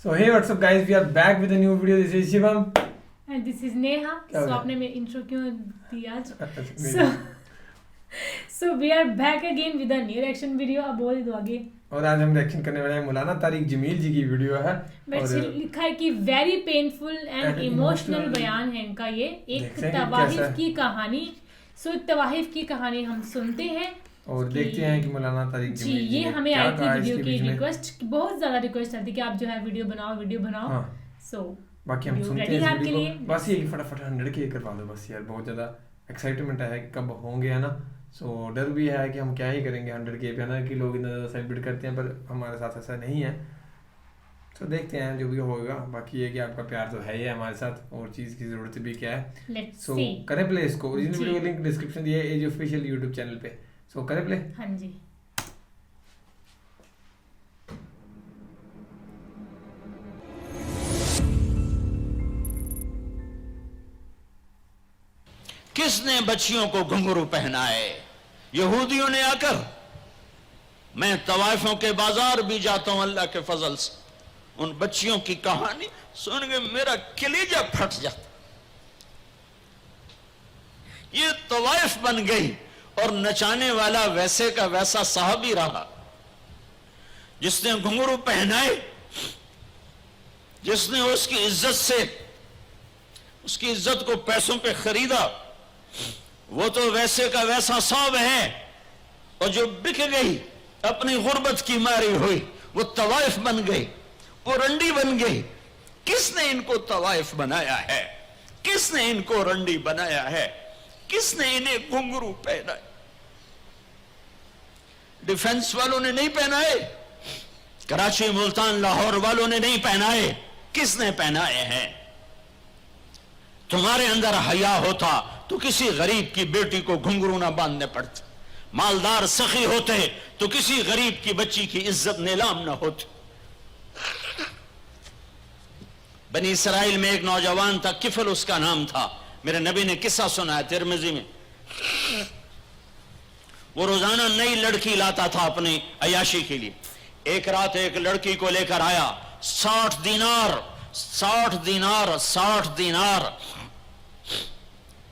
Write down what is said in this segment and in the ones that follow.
So hey, what's up guys? We are back with a new video. This is Shivam. And this is Neha. क्या So हो गया? आपने मेरी intro क्यों दी आज? अच्छा, So we are back again with a new reaction video. अब बोल दो आगे. और आज हम रिएक्शन करने वाले हैं मौलाना तारिक जमील जी की वीडियो है बट लिखा है कि वेरी पेनफुल एंड इमोशनल बयान है इनका ये एक देखते हैं कि तवाहिफ कैसा है। की कहानी. सो तवाहिफ की कहानी हम सुनते हैं और देखते हैं कि मौलाना तारिक जी जमील ये ने हमें क्या आई कहा थी वीडियो इसके की बीच में। रिक्वेस्ट बहुत ज्यादा रिक्वेस्ट आती कि आप जो है वीडियो बनाओ. हाँ। सो बाकी हम वीडियो सुनते रेडी हैं है इस आपके वीडियो लिए. को। बस ये फटाफट 100K करवा दो बस यार, बहुत ज़्यादा एक्साइटमेंट है कि कब होंगे, है ना। सो डर भी है कि हम क्या ही करेंगे 100K पे, है ना, कि लोग इतना ज़्यादा सेलिब्रेट करते हैं, पर हमारे साथ ऐसा नहीं है। तो देखते हैं जो भी होगा। बाकी ये कि आपका प्यार तो है ही है हमारे साथ, और चीज़ की ज़रूरत भी क्या है। लेट्स सो सी. करें प्ले इसको। ओरिजिनल जी. वीडियो का लिंक डिस्क्रिप्शन दिया है एज ऑफिशियल यूट्यूब चैनल पे। सो करें प्ले। हाँ जी. किसने बच्चियों को घुंघरू पहनाए? यहूदियों ने आकर। मैं तवाइफों के बाजार भी जाता हूं अल्लाह के फजल से, उन बच्चियों की कहानी सुन के मेरा कलेजा फट जाता। ये तवाइफ बन गई और नचाने वाला वैसे का वैसा साहबी रहा जिसने घुंघरू पहनाए, जिसने उसकी इज्जत से, उसकी इज्जत को पैसों पे खरीदा, वो तो वैसे का वैसा साहब है। और जो बिक गई, अपनी गुर्बत की मारी हुई, वो तवाइफ बन गई, वो रंडी बन गई। किसने इनको तवाइफ बनाया है? किसने इनको रंडी बनाया है? किसने इन्हें घुंघरू पहनाए? डिफेंस वालों ने नहीं पहनाए, कराची मुल्तान लाहौर वालों ने नहीं पहनाए, किसने पहनाए हैं? तुम्हारे अंदर हया होता तो किसी गरीब की बेटी को घुंघरू ना बांधने पड़ते, मालदार सखी होते तो किसी गरीब की बच्ची की इज्जत नीलाम ना होती। बनी इसराइल में एक नौजवान था, किफल उसका नाम था। मेरे नबी ने किस्सा सुना है तिरमिजी में। वो रोजाना नई लड़की लाता था अपनी अयाशी के लिए। एक रात एक लड़की को लेकर आया, 60 दीनार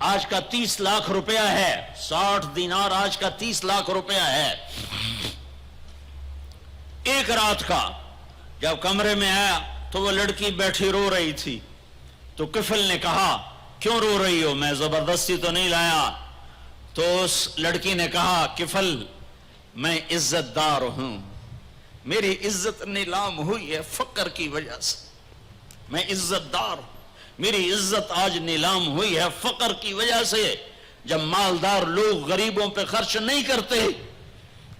आज का 30 लाख रुपया है। 60 दीनार आज का 30 लाख रुपया है एक रात का। जब कमरे में आया तो वो लड़की बैठी रो रही थी। तो किफल ने कहा, क्यों रो रही हो? मैं जबरदस्ती तो नहीं लाया। तो उस लड़की ने कहा, किफल मैं इज्जतदार हूं, मेरी इज्जत नीलाम हुई है फकर की वजह से। मैं इज्जतदार हूं, मेरी इज्जत आज नीलाम हुई है फकर की वजह से। जब मालदार लोग गरीबों पे खर्च नहीं करते,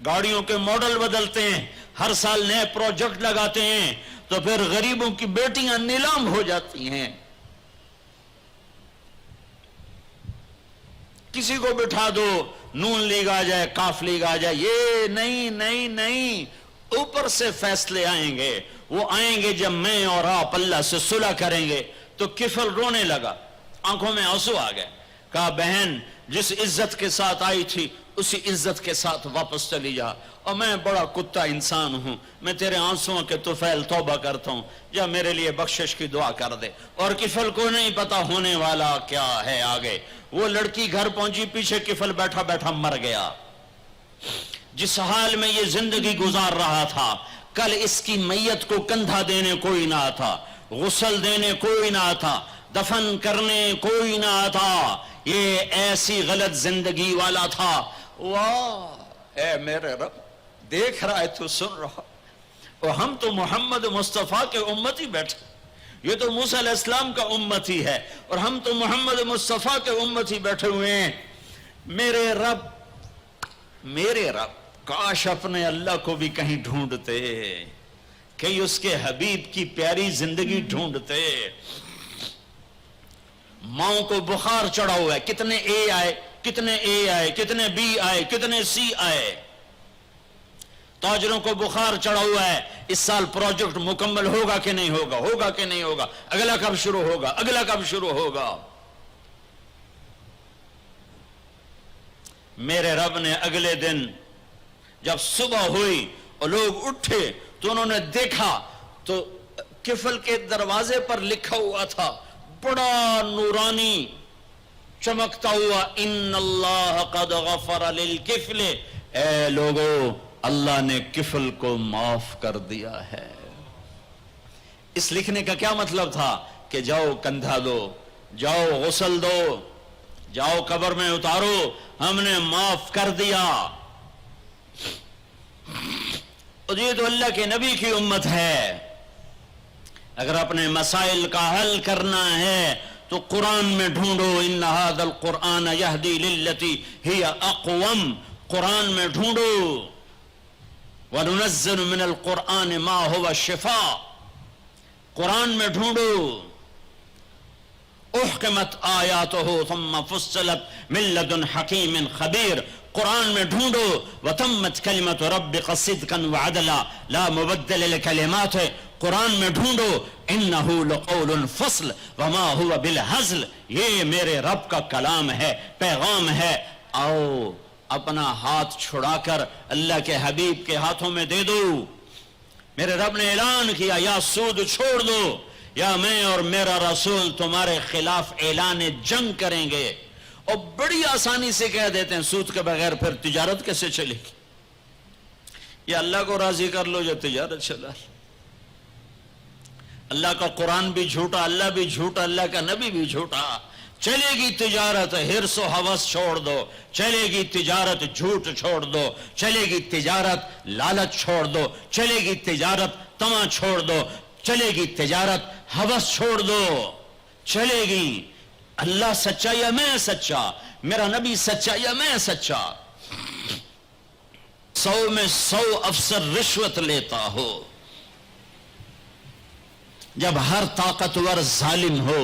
गाड़ियों के मॉडल बदलते हैं, हर साल नए प्रोजेक्ट लगाते हैं, तो फिर गरीबों की बेटियां नीलाम हो जाती हैं। किसी को बिठा दो, नून लीग आ जाए, काफ लीग आ जाए, ये नहीं, ऊपर से फैसले आएंगे। वो आएंगे जब मैं और आप अल्लाह से सुलह करेंगे। तो किफल रोने लगा, आंखों में आंसू आ गए। कहा, बहन जिस इज्जत के साथ आई थी उसी इज्जत के साथ वापस चली जा। और मैं बड़ा कुत्ता इंसान हूं, मैं तेरे आंसुओं के तुफैल तौबा करता हूं, जा मेरे लिए बख्शिश की दुआ कर दे। और किफल को नहीं पता होने वाला क्या है आगे। वो लड़की घर पहुंची, पीछे किफल बैठा बैठा मर गया। जिस हाल में ये जिंदगी गुजार रहा था, कल इसकी मैयत को कंधा देने कोई ना था, गुस्ल देने कोई ना था, दफन करने कोई ना था। ये ऐसी गलत जिंदगी वाला था। वाह ए मेरे रब, देख रहा है तू, सुन रहा। और हम तो मोहम्मद मुस्तफा के उम्मती बैठे, ये तो मूसा अलैहिस्सलाम का उम्मती है, और हम तो मोहम्मद मुस्तफा के उम्मती बैठे हुए हैं। मेरे रब काश अपने अल्लाह को भी कहीं ढूंढते, कहीं उसके हबीब की प्यारी जिंदगी ढूंढते। माओ को बुखार चढ़ा हुआ है, कितने ए आए, कितने बी आए, कितने सी आए। ताजरों को बुखार चढ़ा हुआ है, इस साल प्रोजेक्ट मुकम्मल होगा कि नहीं होगा, अगला कब शुरू होगा। मेरे रब ने अगले दिन जब सुबह हुई और लोग उठे तो उन्होंने देखा तो किफल के दरवाजे पर लिखा हुआ था बड़ा नूरानी चमकता हुआ, इन्नल्लाह कद गफर लिल किफल, ए लोगो अल्लाह ने किफल को माफ कर दिया है। इस लिखने का क्या मतलब था कि जाओ कंधा दो, जाओ गुस्ल दो, जाओ कब्र में उतारो, हमने माफ कर दिया। और ये तो अल्लाह के नबी की उम्मत है। अगर अपने मसाइल का हल करना है तो कुरान में ढूंढो, इन्ना हादल कुरान यहदी लिल्लती हिय अक़वम, कुरान में ढूंढो। वनुनज़्ज़िलु मिनल कुरान मा हुवा शिफा, कुरान में ढूंढो। उहकमत आयातुहु थुम्मा फुस्सिलत मिन लदुन हकीमिन खबीर, कुरान में ढूंढो। वतम्मत कलिमतु रब्बिका सिद्क़न व अदला ला मुबद्दिल लिकलिमातिही, कुरान में ढूंढो। इन्नहु लक़ौलुन फ़स्ल वमा हुवा बिल हज़्ल, ये मेरे रब का कलाम है, पैगाम है। आओ अपना हाथ छुड़ाकर अल्लाह के हबीब के हाथों में दे दो। मेरे रब ने ऐलान किया, या सूद छोड़ दो या मैं और मेरा रसूल तुम्हारे खिलाफ ऐलान जंग करेंगे। और बड़ी आसानी से कह देते हैं सूद के बगैर फिर तिजारत कैसे चलेगी? या अल्लाह को राजी कर लो या तिजारत चला। अल्लाह का कुरान भी झूठा, अल्लाह भी झूठा, अल्लाह का नबी भी झूठा। चलेगी तिजारत, हिर्स व हवस छोड़ दो, चलेगी तिजारत, झूठ छोड़ दो, चलेगी तिजारत, लालच छोड़ दो, चलेगी तिजारत, तमा छोड़ दो, चलेगी तिजारत, हवस छोड़ दो, चलेगी। अल्लाह सच्चा या मैं सच्चा, मेरा नबी सच्चा या मैं सच्चा। 100 में 100 अफसर रिश्वत लेता हो, जब हर ताकतवर जालिम हो,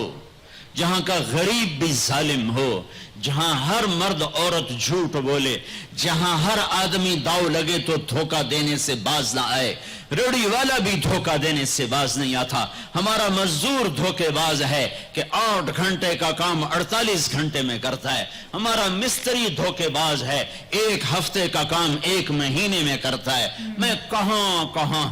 जहां का गरीब भी जालिम हो, जहां हर मर्द औरत झूठ बोले, जहां हर आदमी दाव लगे तो धोखा देने से बाज ना आए, रेडी वाला भी धोखा देने से बाज नहीं आता। हमारा मजदूर धोखेबाज है कि 8 घंटे का काम 48 घंटे में करता है। हमारा मिस्त्री धोखेबाज है, 1 हफ्ते का काम 1 महीने में करता है। मैं कहां कहां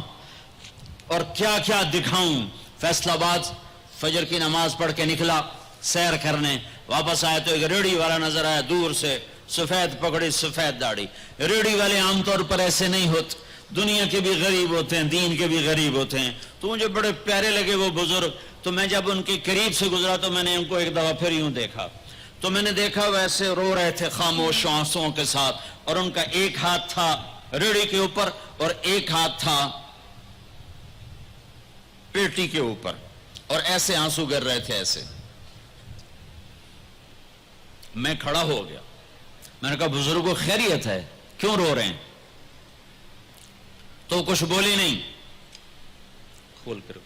और क्या क्या दिखाऊं। फैसलाबाद फजर की नमाज पढ़ के निकला सैर करने, वापस आया तो एक रेडी वाला नजर आया दूर से, सफेद पगड़ी सफेद दाढ़ी। रेडी वाले आमतौर पर ऐसे नहीं होते, दुनिया के भी गरीब होते हैं, दीन के भी गरीब होते हैं। तो मुझे बड़े प्यारे लगे वो बुजुर्ग। तो मैं जब उनके करीब से गुजरा तो मैंने उनको एक दफा फिर यूं देखा, तो मैंने देखा वैसे रो रहे थे खामोश आंसुओं के साथ, और उनका एक हाथ था रेडी के ऊपर और एक हाथ था पेटी के ऊपर, और ऐसे आंसू गिर रहे थे ऐसे। मैं खड़ा हो गया, मैंने कहा बुजुर्गों खैरियत है, क्यों रो रहे हैं? तो कुछ बोले नहीं। खोल कर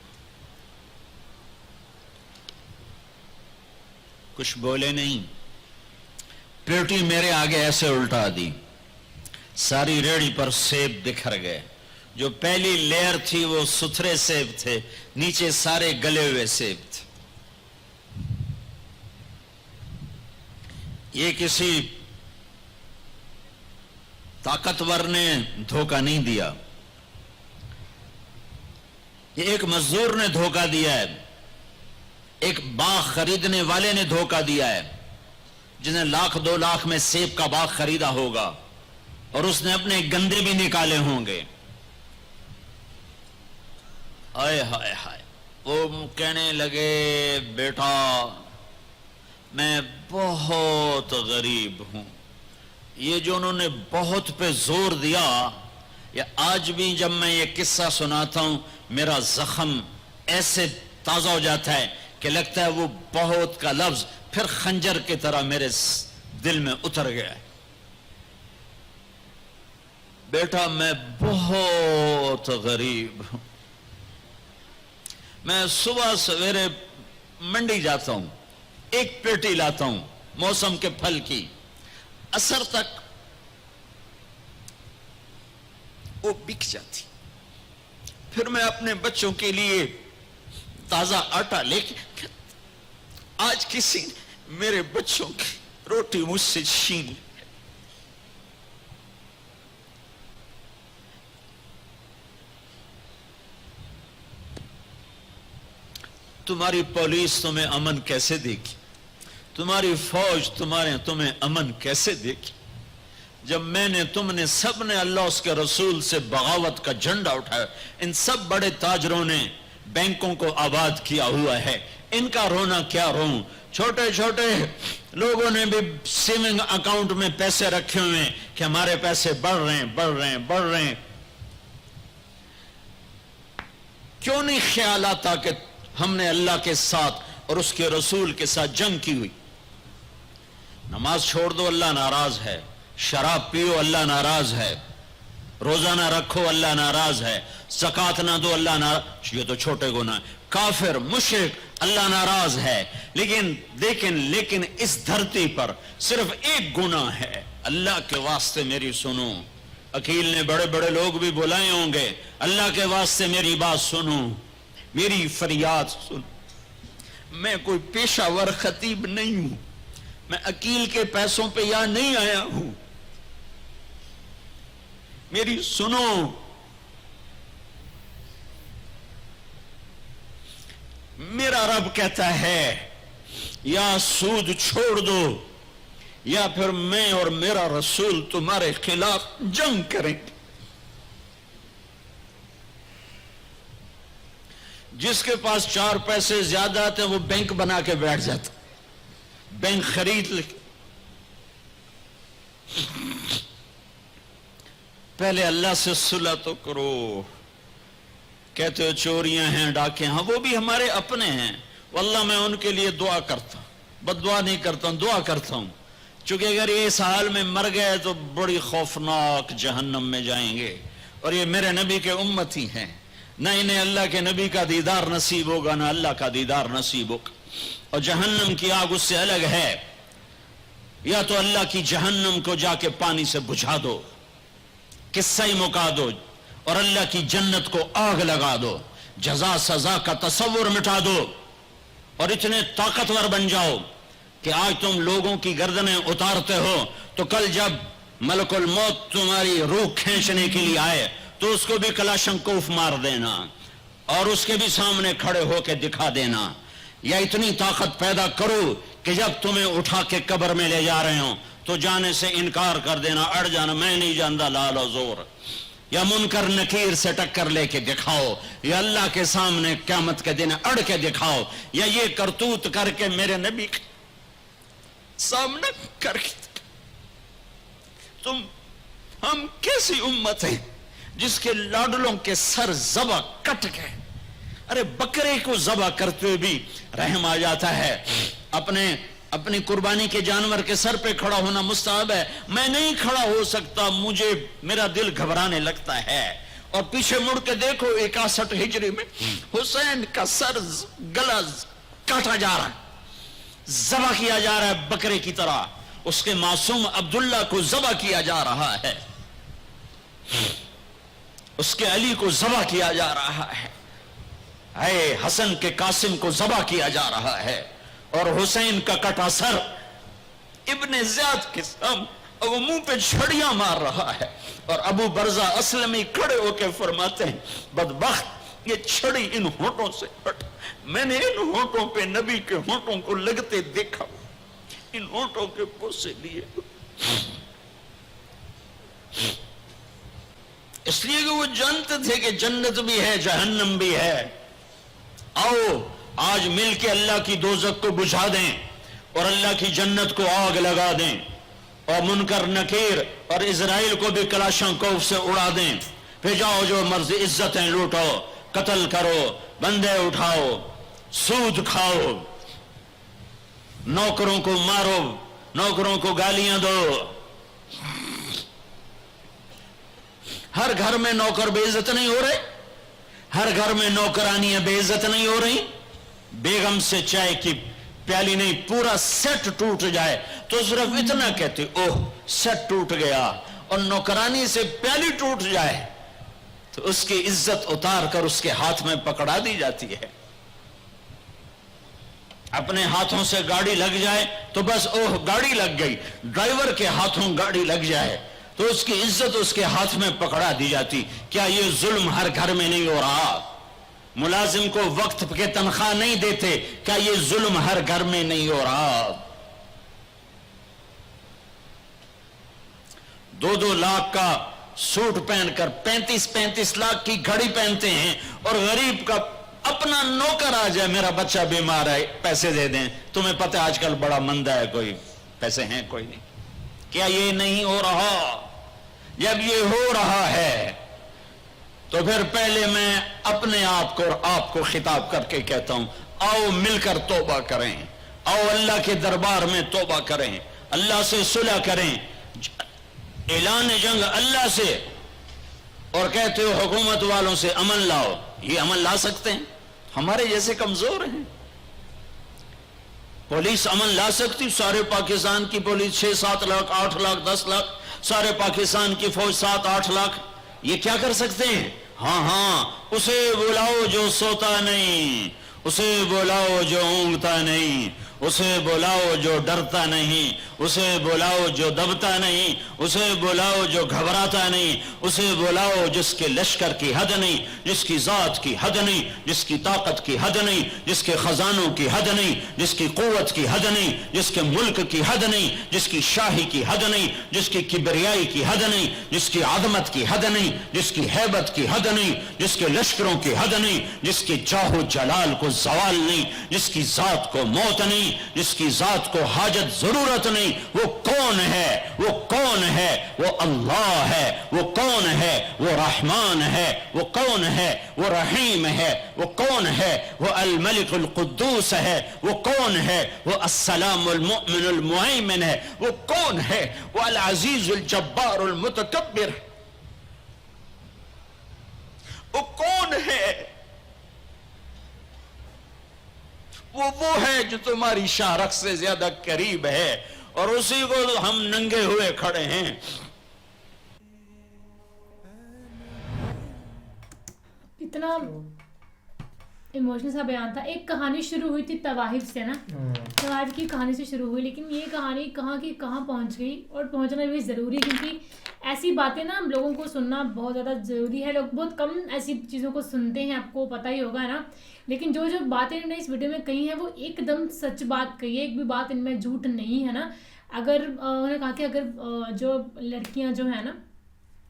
कुछ बोले नहीं, पेटी मेरे आगे ऐसे उल्टा दी, सारी रेड़ी पर सेब बिखर गए। जो पहली लेयर थी वो सुथरे सेब थे, नीचे सारे गले हुए सेब थे। ये किसी ताकतवर ने धोखा नहीं दिया, ये एक मजदूर ने धोखा दिया है, एक बाग खरीदने वाले ने धोखा दिया है, जिसने 1,00,000-2 लाख में सेब का बाग खरीदा होगा और उसने अपने गंदे भी निकाले होंगे। हाय हाय हाय, वो कहने लगे बेटा मैं बहुत गरीब हूं। ये जो उन्होंने बहुत पे जोर दिया, या आज भी जब मैं ये किस्सा सुनाता हूं मेरा जख्म ऐसे ताजा हो जाता है कि लगता है वो बहुत का लफ्ज फिर खंजर की तरह मेरे दिल में उतर गया है। बेटा मैं बहुत गरीब हूं, मैं सुबह सवेरे मंडी जाता हूं, एक पेटी लाता हूं मौसम के फल की, असर तक वो बिक जाती, फिर मैं अपने बच्चों के लिए ताजा आटा लेके, आज किसी ने मेरे बच्चों की रोटी मुझसे छीन ली। तुम्हारी पुलिस तुम्हें अमन कैसे देगी, तुम्हारी फौज तुम्हें अमन कैसे देगी, जब तुमने सबने अल्लाह उसके रसूल से बगावत का झंडा उठाया। इन सब बड़े ताजरों ने बैंकों को आबाद किया हुआ है, इनका रोना क्या रो। छोटे छोटे लोगों ने भी सेविंग अकाउंट में पैसे रखे हुए हैं कि हमारे पैसे बढ़ रहे हैं। क्यों नहीं ख्याल आता कि हमने अल्लाह के साथ और उसके रसूल के साथ जंग की हुई। नमाज छोड़ दो, अल्लाह नाराज है। शराब पियो, अल्लाह नाराज है। रोजा ना रखो, अल्लाह नाराज है। ज़कात ना दो, अल्लाह नाराज। ये तो छोटे गुनाह। काफिर मुशरिक, अल्लाह नाराज है। लेकिन इस धरती पर सिर्फ एक गुनाह है। अल्लाह के वास्ते मेरी सुनो। अकील ने बड़े बड़े लोग भी बुलाए होंगे, अल्लाह के वास्ते मेरी बात सुनो, मेरी फरियाद सुनो। मैं कोई पेशावर खतीब नहीं हूं, मैं अकील के पैसों पे यहां नहीं आया हूं, मेरी सुनो। मेरा रब कहता है या सूद छोड़ दो या फिर मैं और मेरा रसूल तुम्हारे खिलाफ जंग करेंगे। जिसके पास 4 पैसे ज्यादा आते वो बैंक बना के बैठ जाता, बैंक खरीद ले। पहले अल्लाह से सुलह तो करो। कहते हो चोरियां हैं, डाके, हाँ वो भी हमारे अपने हैं। वल्लाह मैं उनके लिए दुआ करता, बददुआ नहीं करता, दुआ करता हूं। चूंकि अगर ये इस हाल में मर गए तो बड़ी खौफनाक जहन्नम में जाएंगे, और ये मेरे नबी के उम्मती हैं। न इन्हें अल्लाह के नबी का दीदार नसीब होगा, न अल्लाह का दीदार नसीब होगा। और जहन्नम की आग उससे अलग है। या तो अल्लाह की जहन्नम को जाके पानी से बुझा दो, किस्सा ही मुका दो, और अल्लाह की जन्नत को आग लगा दो, जजा सजा का तस्वुर मिटा दो, और इतने ताकतवर बन जाओ कि आज तुम लोगों की गर्दनें उतारते हो तो कल जब मलकुल मौत तुम्हारी रूह खींचने के लिए आए तो उसको भी कलाशंकोफ मार देना और उसके भी सामने खड़े होकर दिखा देना। या इतनी ताकत पैदा करो कि जब तुम्हें उठा के कब्र में ले जा रहे हो तो जाने से इनकार कर देना, अड़ जाना, मैं नहीं जानता लाल जोर। या मुनकर नकीर से टक्कर लेके दिखाओ, या अल्लाह के सामने क़यामत के दिन अड़ के दिखाओ, या ये करतूत करके मेरे नबी के सामने करके। हम कैसी उम्मत है जिसके लाडलों के सर ज़बा कट गए। अरे बकरे को ज़बा करते हुए भी रहम आ जाता है। अपनी कुर्बानी के जानवर के सर पे खड़ा होना मुस्तहब है। मैं नहीं खड़ा हो सकता, मेरा दिल घबराने लगता है। और पीछे मुड़ के देखो 61 हिजरी में हुसैन का सर गला काटा जा रहा है, ज़बा किया जा रहा है बकरे की तरह। उसके मासूम अब्दुल्ला को ज़बा किया जा रहा है, उसके अली को ज़बा किया जा रहा है, हसन के कासिम को ज़बा किया जा रहा है, और हुसैन का कटा सर इब्ने ज़ियाद के सामने वो मुंह पे छड़ियां मार रहा है। और अबू बरजा असलमी खड़े होकर फरमाते हैं, बदबख्त ये छड़ी इन होठों से हट। मैंने इन होठों पे नबी के होठों को लगते देखा, इन होठों के पुस्से लिए। इसलिए कि वो जानते थे कि जन्नत भी है, जहन्नम भी है। आओ आज मिल के अल्लाह की दोज़ख को बुझा दें और अल्लाह की जन्नत को आग लगा दें, और मुनकर नकीर और इजराइल को भी कलाशंकोफ से उड़ा दें। फिर जाओ जो मर्जी इज्जतें लूटो, कत्ल करो, बंदे उठाओ, सूद खाओ, नौकरों को मारो, नौकरों को गालियां दो। हर घर में नौकर बेइज्जत नहीं हो रहे, हर घर में नौकरानियां बेइज्जत नहीं हो रही। बेगम से चाय की प्याली नहीं, पूरा सेट टूट जाए तो सिर्फ इतना कहते, ओह सेट टूट गया। और नौकरानी से प्याली टूट जाए तो उसकी इज्जत उतार कर उसके हाथ में पकड़ा दी जाती है। अपने हाथों से गाड़ी लग जाए तो बस ओह गाड़ी लग गई। ड्राइवर के हाथों गाड़ी लग जाए तो उसकी इज्जत उसके हाथ में पकड़ा दी जाती। क्या ये जुल्म हर घर में नहीं हो रहा? मुलाजिम को वक्त के तनख्वाह नहीं देते, क्या ये जुल्म हर घर में नहीं हो रहा? 2-2 लाख का सूट पहनकर 35-35 लाख की घड़ी पहनते हैं, और गरीब का अपना नौकर आ जाए, मेरा बच्चा बीमार है, पैसे दे दें, तुम्हें पता है आजकल बड़ा मंदा है, कोई पैसे हैं कोई नहीं। क्या ये नहीं हो रहा? जब ये हो रहा है तो फिर पहले मैं अपने आप को और आपको खिताब करके कहता हूं, आओ मिलकर तौबा करें, आओ अल्लाह के दरबार में तौबा करें, अल्लाह से सुलह करें, ऐलान जंग अल्लाह से, और कहते हो हुकूमत वालों से अमन लाओ। ये अमन ला सकते हैं? हमारे जैसे कमजोर हैं। पुलिस अमन ला सकती? सारे पाकिस्तान की पुलिस 6-7 लाख 8 लाख 10 लाख, सारे पाकिस्तान की फौज 7-8 लाख, ये क्या कर सकते हैं? हाँ, उसे बुलाओ जो सोता नहीं, उसे बुलाओ जो ऊँघता नहीं, उसे बुलाओ जो डरता नहीं, उसे बुलाओ जो दबता नहीं, उसे बुलाओ जो घबराता नहीं, उसे बुलाओ जिसके लश्कर की हद नहीं, जिसकी जात की हद नहीं, जिसकी ताकत की हद नहीं, जिसके खजानों की हद नहीं, जिसकी कुव्वत की हद नहीं, जिसके मुल्क की हद नहीं, जिसकी शाही की हद नहीं, जिसकी किबरियाई की हद नहीं, जिसकी आदमत की हद नहीं, जिसकी हैबत की हद नहीं, जिसके लश्करों की हद नहीं, जिसके जाहो जलाल को जवाल नहीं, जिसकी जात को मौत नहीं, जिसकी जात को हाजत जरूरत नहीं, वो कौन है? वो कौन है? वो अल्लाह है। वो कौन है? वो रहमान है। वो कौन है? वो रहीम है। वो कौन है? वो अल मलिक अल कुद्दूस है। वो कौन है? वो अस्सलाम अल मुअमिन अल मुहैमिन है। वो कौन है? वो अल अजीज अल जब्बार अल मुतकब्बिर। वो कौन है? वो है जो तुम्हारी शारक से ज्यादा करीब है, और उसी को हम नंगे हुए खड़े हैं। इतना इमोशनल सा बयान था। एक कहानी शुरू हुई थी तवाहिफ से ना, तवाहिफ की कहानी से शुरू हुई, लेकिन ये कहानी कहाँ की कहाँ पहुँच गई, और पहुँचना भी ज़रूरी है, क्योंकि ऐसी बातें ना हम लोगों को सुनना बहुत ज़्यादा ज़रूरी है। लोग बहुत कम ऐसी चीज़ों को सुनते हैं, आपको पता ही होगा ना, लेकिन जो जो बातें इन्होंने इस वीडियो में कही हैं वो एकदम सच बात कही है, एक भी बात इनमें झूठ नहीं है ना। अगर उन्होंने कहा कि अगर जो लड़कियां जो है ना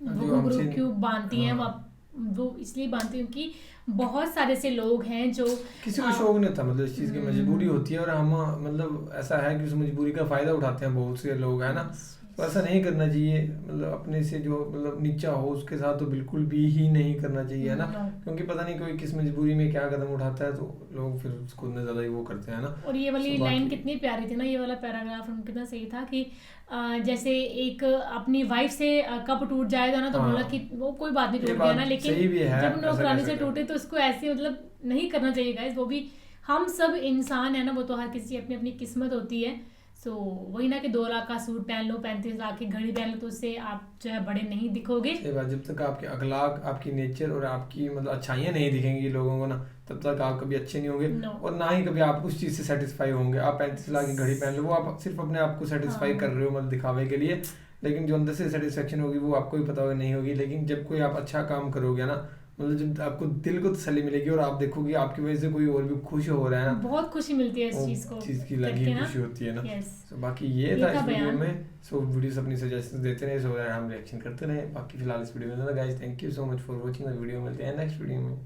वो घुंघरू क्यों बांधती हैं, वो इसलिए बांधती हैं कि बहुत सारे से लोग हैं जो किसी को शौक नहीं था, मतलब इस चीज़ की मजबूरी होती है, और हम मतलब ऐसा है कि उस मजबूरी का फ़ायदा उठाते हैं बहुत से लोग, है ना। तो ऐसा नहीं करना चाहिए, मतलब अपने से जो मतलब नीचा हो उसके साथ तो बिल्कुल भी ही नहीं करना चाहिए, है ना, क्योंकि पता नहीं कोई किस मजबूरी में क्या कदम उठाता है, तो लोग फिर उसको उतना ज़्यादा ही वो करते हैं ना। और ये वाली लाइन कितनी प्यारी थी ना, ये वाला पैराग्राफ कितना सही था कि जैसे एक अपनी वाइफ से कप टूट जाएगा ना, तो बोला कि वो कोई बात नहीं, टूट गया ना, लेकिन जब नौकरानी से टूटे तो उसको ऐसे मतलब नहीं करना चाहिए गाइस। वो भी हम सब इंसान है ना, वो तो हर किसी अपनी अपनी किस्मत होती है। सो वही ना कि 2 लाख का सूट पहन लो, 35 लाख की घड़ी पहन लो, तो उससे आप जो है बड़े नहीं दिखोगे। सही बात, जब तक आपके अखलाक, आपकी नेचर और आपकी मतलब अच्छाइयाँ नहीं दिखेंगी लोगों को ना, तब तक आप कभी अच्छे नहीं होंगे, और ना ही कभी आप उस चीज़ से सेटिस्फाई होंगे। आप 35 लाख की घड़ी पहन लो, वो आप सिर्फ अपने आप को सेटिस्फाई कर रहे हो, मतलब दिखावे के लिए, लेकिन जो अंदर से सेटिस्फेक्शन होगी वो आपको ही पता होगा नहीं होगी। लेकिन जब कोई आप अच्छा काम करोगे ना, मतलब जब आपको दिल को तसल्ली मिलेगी और आप देखोगे आपकी वजह से कोई और भी खुश हो रहा है ना, बहुत खुशी मिलती है इस चीज़ की लगी खुशी होती है ना। तो बाकी ये था इस वीडियो में। सो वीडियोस अपनी सजेशंस देते रहे, सो हम रिएक्शन करते रहे। बाकी फिलहाल इस वीडियो में guys, thank you so much for watching the video. मिलते हैं नेक्स्ट वीडियो में।